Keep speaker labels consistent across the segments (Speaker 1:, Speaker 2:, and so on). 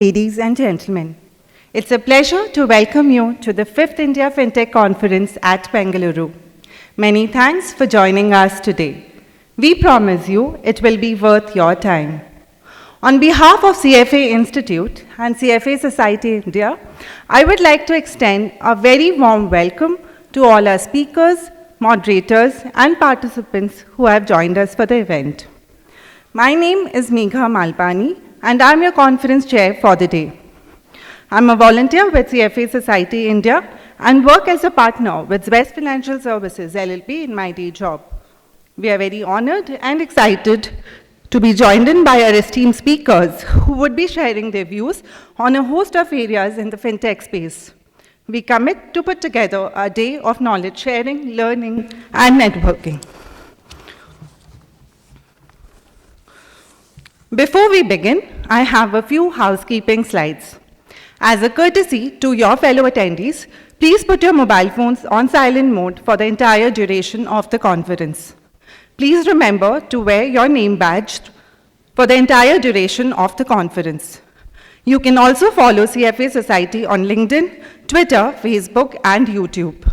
Speaker 1: Ladies and gentlemen, it's a pleasure to welcome you to the 5th India FinTech Conference at Bengaluru. Many thanks for joining us today. We promise you it will be worth your time. On behalf of CFA Institute and CFA Society India, I would like to extend a very warm welcome to all our speakers, moderators, and participants who have joined us for the event. My name is Megha Malpani, and I'm your conference chair for the day. I'm a volunteer with CFA Society India and work as a partner with West Financial Services LLP in my day job. We are very honored and excited to be joined in by our esteemed speakers who would be sharing their views on a host of areas in the fintech space. We commit to put together a day of knowledge sharing, learning, and networking. Before we begin, I have a few housekeeping slides. As a courtesy to your fellow attendees, please put your mobile phones on silent mode for the entire duration of the conference. Please remember to wear your name badge for the entire duration of the conference. You can also follow CFA Society on LinkedIn, Twitter, Facebook, and YouTube.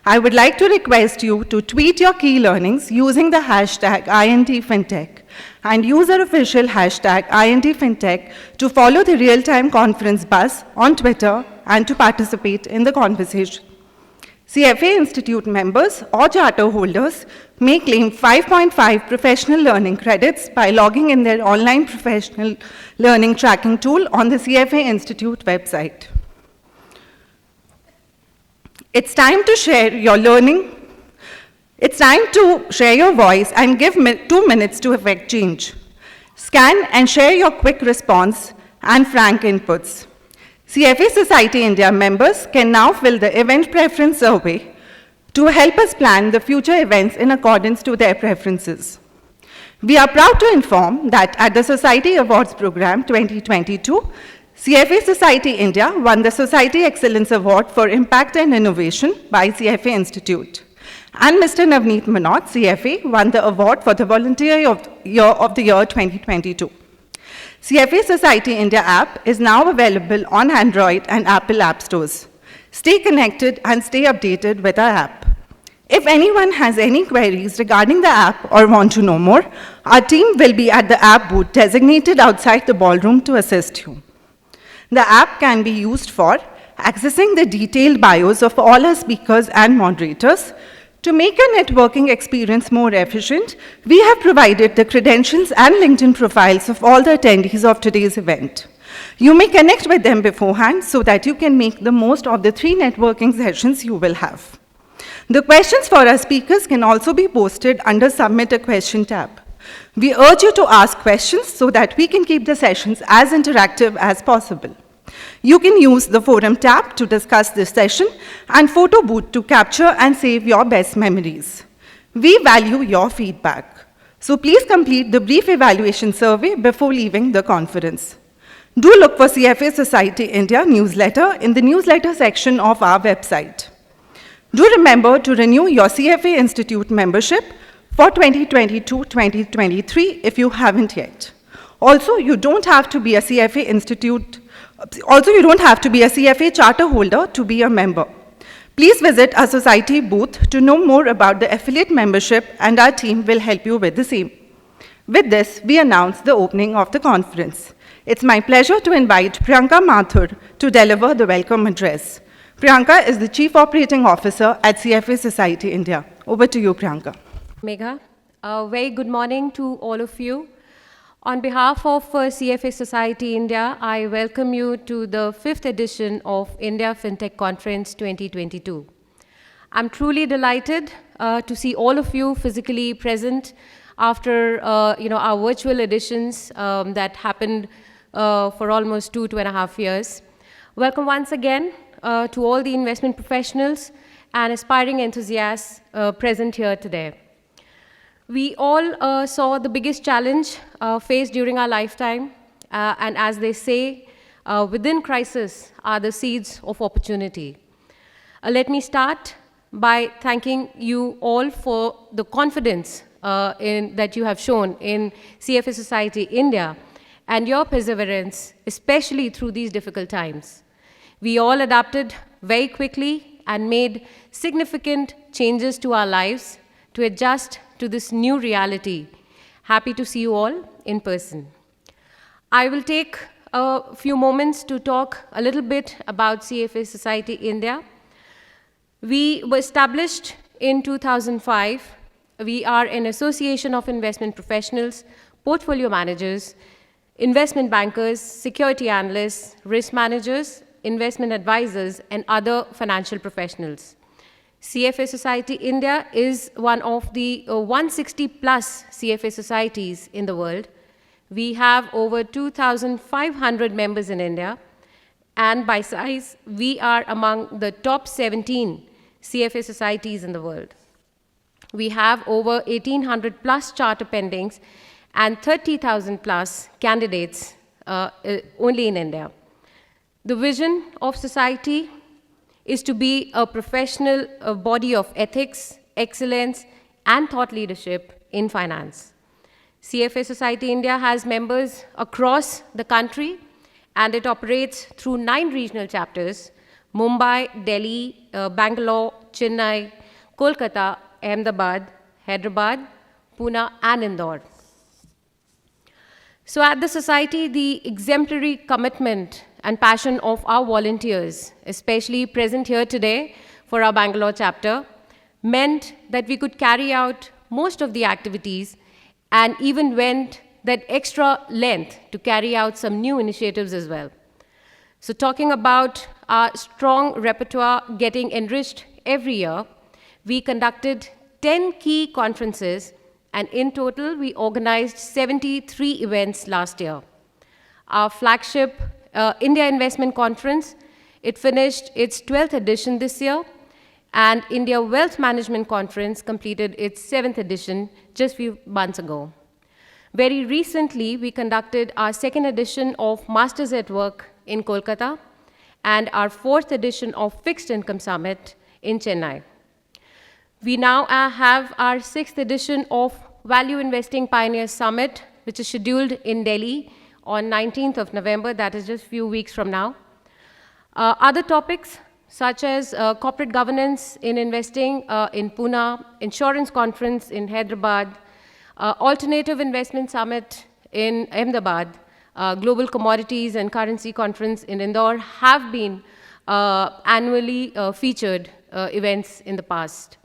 Speaker 1: I would like to request you to tweet your key learnings using the hashtag INTFintech and use our official hashtag INTFintech to follow the real-time conference buzz on Twitter and to participate in the conversation. CFA Institute members or charter holders may claim 5.5 professional learning credits by logging in their online professional learning tracking tool on the CFA Institute website. It's time to share your learning. It's time to share your voice and give 2 minutes to effect change. Scan and share your quick response and frank inputs. CFA Society India members can now fill the event preference survey to help us plan the future events in accordance to their preferences. We are proud to inform that at the Society Awards Program 2022, CFA Society India won the Society Excellence Award for Impact and Innovation by CFA Institute. And Mr. Navneet Manot, CFA, won the award for the Volunteer of the Year 2022. CFA Society India app is now available on Android and Apple app stores. Stay connected and stay updated with our app. If anyone has any queries regarding the app or want to know more, our team will be at the app booth designated outside the ballroom to assist you. The app can be used for accessing the detailed bios of all our speakers and moderators. To make your networking experience more efficient, we have provided the credentials and LinkedIn profiles of all the attendees of today's event. You may connect with them beforehand so that you can make the most of the 3 networking sessions you will have. The questions for our speakers can also be posted under Submit a Question tab. We urge you to ask questions so that we can keep the sessions as interactive as possible. You can use the Forum tab to discuss this session and Photo Booth to capture and save your best memories. We value your feedback, so please complete the brief evaluation survey before leaving the conference. Do look for CFA Society India newsletter in the newsletter section of our website. Do remember to renew your CFA Institute membership for 2022-2023 if you haven't yet. Also, you don't have to be a CFA charter holder to be a member. Please visit our society booth to know more about the affiliate membership, and our team will help you with the same. With this, we announce the opening of the conference. It's my pleasure to invite Priyanka Mathur to deliver the welcome address. Priyanka is the Chief Operating Officer at CFA Society India. Over to you, Priyanka.
Speaker 2: Megha, a very good morning to all of you. On behalf of CFA Society India, I welcome you to the 5th edition of India FinTech Conference 2022. I'm truly delighted to see all of you physically present after our virtual editions that happened for almost 2.5 years. Welcome once again to all the investment professionals and aspiring enthusiasts present here today. We all saw the biggest challenge faced during our lifetime, and as they say, within crisis are the seeds of opportunity. Let me start by thanking you all for the confidence that you have shown in CFA Society India and your perseverance, especially through these difficult times. We all adapted very quickly and made significant changes to our lives to adjust to this new reality. Happy to see you all in person. I will take a few moments to talk a little bit about CFA Society India. We were established in 2005. We are an association of investment professionals, portfolio managers, investment bankers, security analysts, risk managers, investment advisors, and other financial professionals. CFA Society India is one of the 160 plus CFA societies in the world. We have over 2,500 members in India, and by size, we are among the top 17 CFA societies in the world. We have over 1,800 plus charter pendings and 30,000 plus candidates only in India. The vision of society is to be a professional body of ethics, excellence, and thought leadership in finance. CFA Society India has members across the country, and it operates through 9 regional chapters: Mumbai, Delhi, Bangalore, Chennai, Kolkata, Ahmedabad, Hyderabad, Pune, and Indore. So at the society, the exemplary commitment and passion of our volunteers, especially present here today for our Bangalore chapter, meant that we could carry out most of the activities and even went that extra length to carry out some new initiatives as well. So talking about our strong repertoire getting enriched every year, we conducted 10 key conferences, and in total, we organized 73 events last year. Our flagship India Investment Conference, it finished its 12th edition this year, and India Wealth Management Conference completed its 7th edition just a few months ago. Very recently, we conducted our 2nd edition of Masters at Work in Kolkata and our 4th edition of Fixed Income Summit in Chennai. We now have our 6th edition of Value Investing Pioneers Summit, which is scheduled in Delhi on 19th of November, that is just a few weeks from now. Other topics such as corporate governance in investing in Pune, insurance conference in Hyderabad, alternative investment summit in Ahmedabad, global commodities and currency conference in Indore have been annually featured events in the past.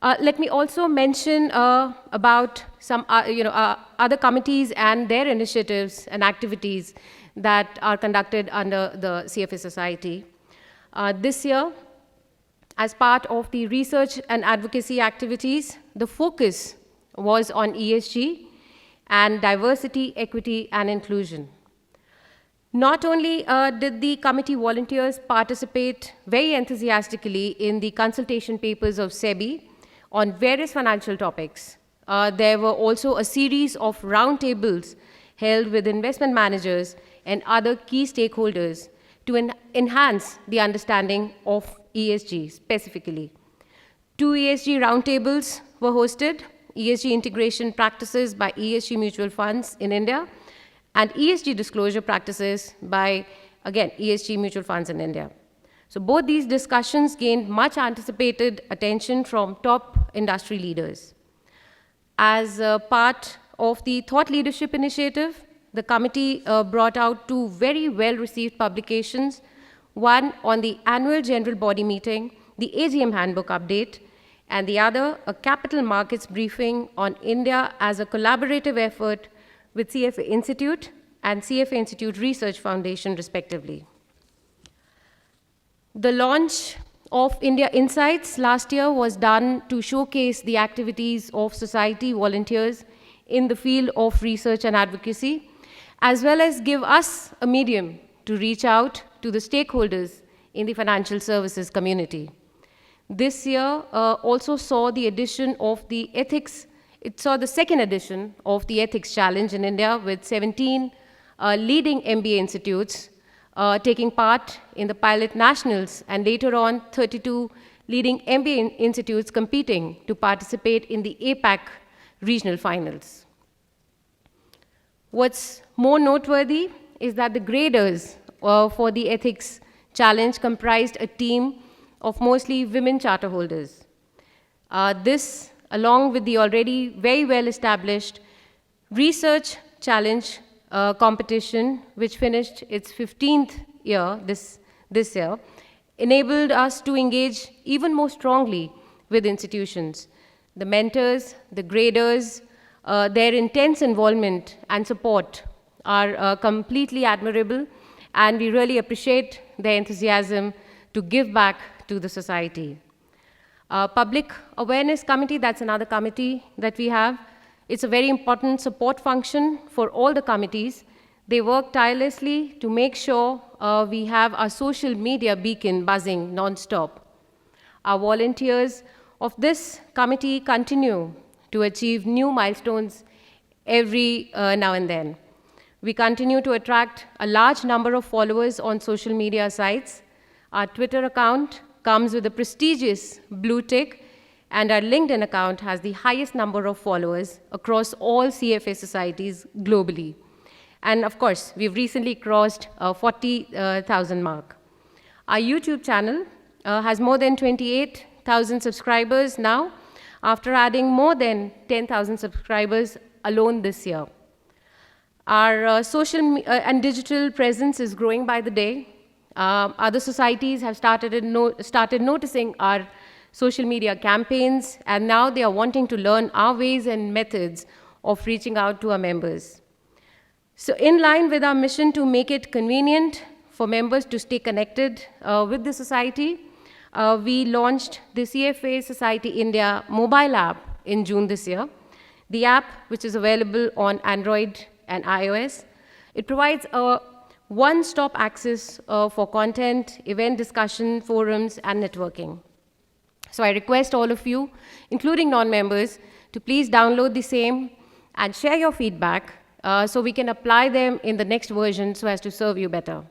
Speaker 2: Let me also mention about some other committees and their initiatives and activities that are conducted under the CFA Society. This year, as part of the research and advocacy activities, the focus was on ESG and diversity, equity, and inclusion. Not only did the committee volunteers participate very enthusiastically in the consultation papers of SEBI on various financial topics, there were also a series of roundtables held with investment managers and other key stakeholders to enhance the understanding of ESG specifically. 2 ESG roundtables were hosted: ESG integration practices by ESG mutual funds in India, and ESG disclosure practices by, again, ESG mutual funds in India. So both these discussions gained much anticipated attention from top industry leaders. As a part of the Thought Leadership Initiative, the committee brought out 2 very well-received publications, one on the annual general body meeting, the AGM handbook update, and the other, a capital markets briefing on India as a collaborative effort with CFA Institute and CFA Institute Research Foundation, respectively. The launch of India Insights last year was done to showcase the activities of society volunteers in the field of research and advocacy, as well as give us a medium to reach out to the stakeholders in the financial services community. This year also saw the addition of the ethics. It saw the 2nd edition of the Ethics Challenge in India with 17 leading MBA institutes taking part in the pilot nationals, and later on 32 leading MBA institutes competing to participate in the APAC regional finals. What's more noteworthy is that the graders for the ethics challenge comprised a team of mostly women charter holders. This, along with the already very well-established research challenge competition, which finished its 15th year this year, enabled us to engage even more strongly with institutions. The mentors, the graders, their intense involvement and support are completely admirable, and we really appreciate their enthusiasm to give back to the society. Public Awareness Committee, that's another committee that we have. It's a very important support function for all the committees. They work tirelessly to make sure we have our social media beacon buzzing non-stop. Our volunteers of this committee continue to achieve new milestones every now and then. We continue to attract a large number of followers on social media sites. Our Twitter account comes with a prestigious blue tick, and our LinkedIn account has the highest number of followers across all CFA societies globally. And of course, we've recently crossed 40,000 mark. Our YouTube channel has more than 28,000 subscribers now, after adding more than 10,000 subscribers alone this year. Our social and digital presence is growing by the day. Other societies have started noticing our social media campaigns, and now they are wanting to learn our ways and methods of reaching out to our members. So in line with our mission to make it convenient for members to stay connected with the society, we launched the CFA Society India mobile app in June this year. The app, which is available on Android and iOS, it provides a one-stop access for content, event discussion, forums, and networking. So I request all of you, including non-members, to please download the same and share your feedback so we can apply them in the next version so as to serve you better.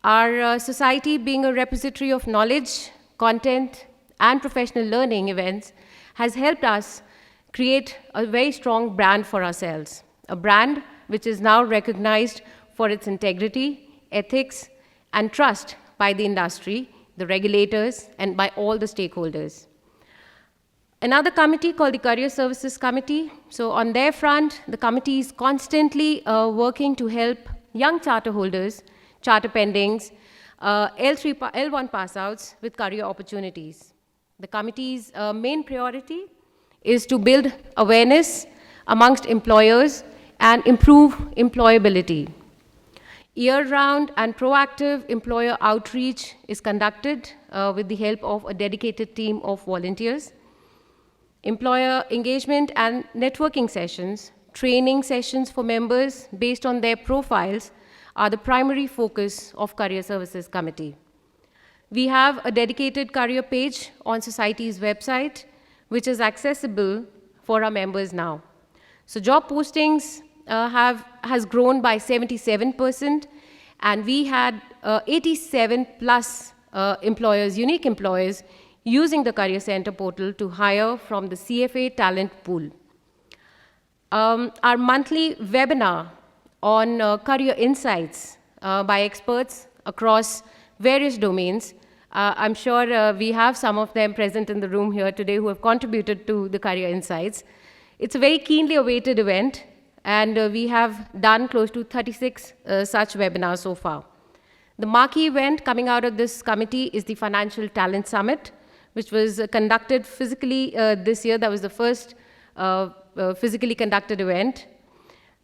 Speaker 2: Our society, being a repository of knowledge, content, and professional learning events, has helped us create a very strong brand for ourselves, a brand which is now recognized for its integrity, ethics, and trust by the industry, the regulators, and by all the stakeholders. Another committee called the Career Services Committee. So on their front, the committee is constantly working to help young charter holders, charter pendings, L1 pass-outs with career opportunities. The committee's main priority is to build awareness amongst employers and improve employability. Year-round and proactive employer outreach is conducted with the help of a dedicated team of volunteers. Employer engagement and networking sessions, training sessions for members based on their profiles are the primary focus of Career Services Committee. We have a dedicated career page on Society's website, which is accessible for our members now. So job postings has grown by 77%, and we had 87 plus employers, unique employers, using the Career Center portal to hire from the CFA talent pool. Our monthly webinar on career insights by experts across various domains. I'm sure we have some of them present in the room here today who have contributed to the career insights. It's a very keenly awaited event, and we have done close to 36 such webinars so far. The marquee event coming out of this committee is the Financial Talent Summit, which was conducted physically this year. That was the first physically conducted event.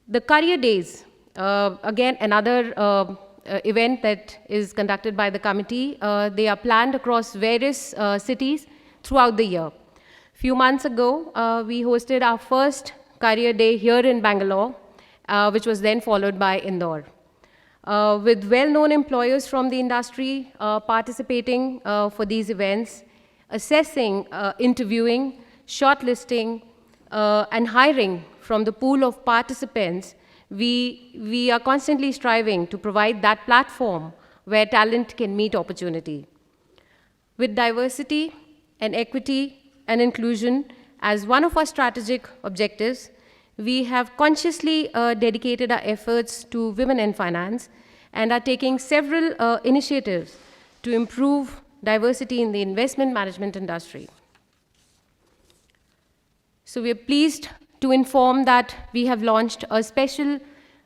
Speaker 2: The Career Days, again, another event that is conducted by the committee. They are planned across various cities throughout the year. A few months ago, we hosted our first Career Day here in Bangalore, which was then followed by Indore. With well-known employers from the industry participating for these events, assessing, interviewing, shortlisting, and hiring from the pool of participants, we are constantly striving to provide that platform where talent can meet opportunity. With diversity and equity and inclusion as one of our strategic objectives, we have consciously dedicated our efforts to women in finance and are taking several initiatives to improve diversity in the investment management industry. So we are pleased to inform that we have launched a special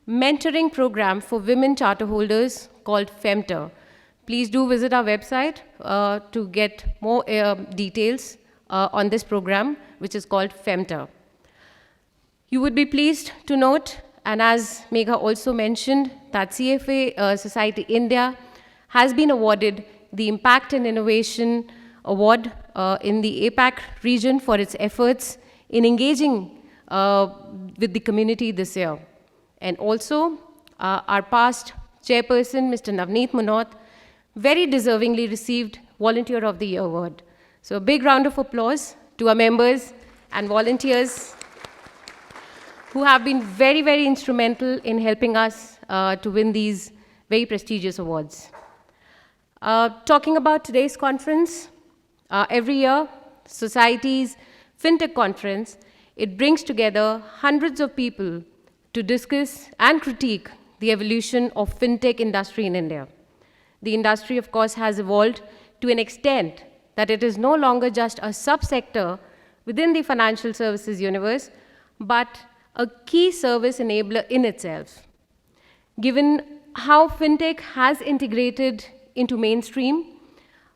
Speaker 2: mentoring program for women charter holders called FEMTER. Please do visit our website to get more details on this program, which is called FEMTER. You would be pleased to note, and as Megha also mentioned, that CFA Society India has been awarded the Impact and Innovation Award in the APAC region for its efforts in engaging with the community this year. And also, our past chairperson, Mr. Navneet Munot, very deservingly received Volunteer of the Year award. So a big round of applause to our members and volunteers who have been very, very instrumental in helping us to win these very prestigious awards. Talking about today's conference, every year, Society's FinTech Conference, it brings together hundreds of people to discuss and critique the evolution of FinTech industry in India. The industry, of course, has evolved to an extent that it is no longer just a subsector within the financial services universe, but a key service enabler in itself. Given how FinTech has integrated into mainstream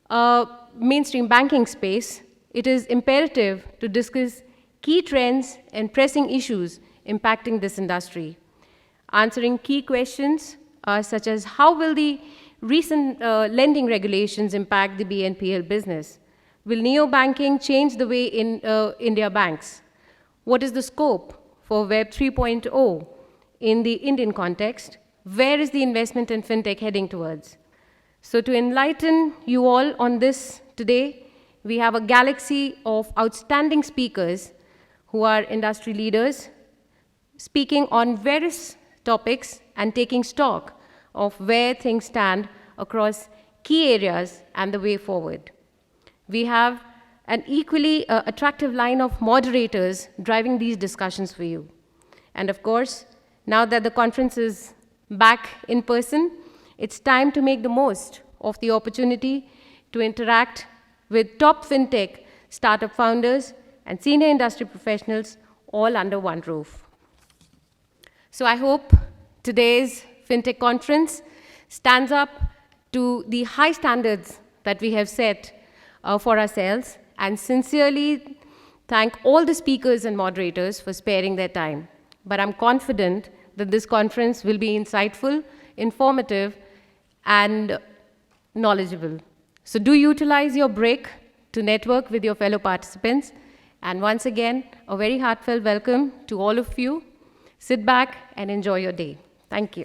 Speaker 2: banking space, it is imperative to discuss key trends and pressing issues impacting this industry. Answering key questions such as how will the recent lending regulations impact the BNPL business? Will neobanking change the way India banks? What is the scope for Web 3.0 in the Indian context? Where is the investment in FinTech heading towards? So to enlighten you all on this today, we have a galaxy of outstanding speakers who are industry leaders, speaking on various topics and taking stock of where things stand across key areas and the way forward. We have an equally attractive line of moderators driving these discussions for you. And of course, now that the conference is back in person, it's time to make the most of the opportunity to interact with top FinTech startup founders and senior industry professionals all under one roof. So I hope today's FinTech conference stands up to the high standards that we have set for ourselves, and sincerely thank all the speakers and moderators for sparing their time. But I'm confident that this conference will be insightful, informative, and knowledgeable. So do utilize your break to network with your fellow participants. And once again, a very heartfelt welcome to all of you. Sit back and enjoy your day. Thank you.